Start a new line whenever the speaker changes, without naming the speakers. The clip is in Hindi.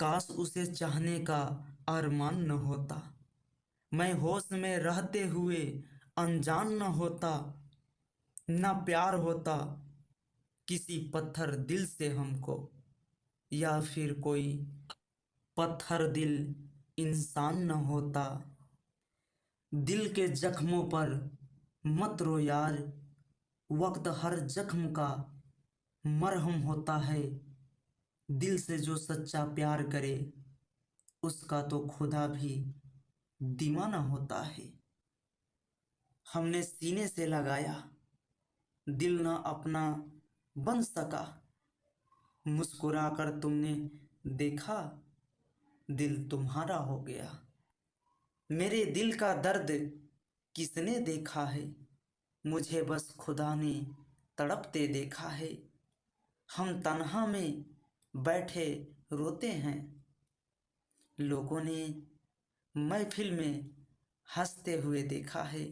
काश उसे चाहने का अरमान न होता, मैं होश में रहते हुए अनजान न होता, ना प्यार होता किसी पत्थर दिल से हमको, या फिर कोई पत्थर दिल इंसान न होता। दिल के जख्मों पर मत रो यार, वक्त हर जख्म का मरहम होता है। दिल से जो सच्चा प्यार करे उसका तो खुदा भी दीवाना होता है। हमने सीने से लगाया, दिल ना अपना बन सका, मुस्कुराकर तुमने देखा, दिल तुम्हारा हो गया। मेरे दिल का दर्द किसने देखा है, मुझे बस खुदा ने तड़पते देखा है। हम तन्हा में बैठे रोते हैं, लोगों ने महफिल में हंसते हुए देखा है।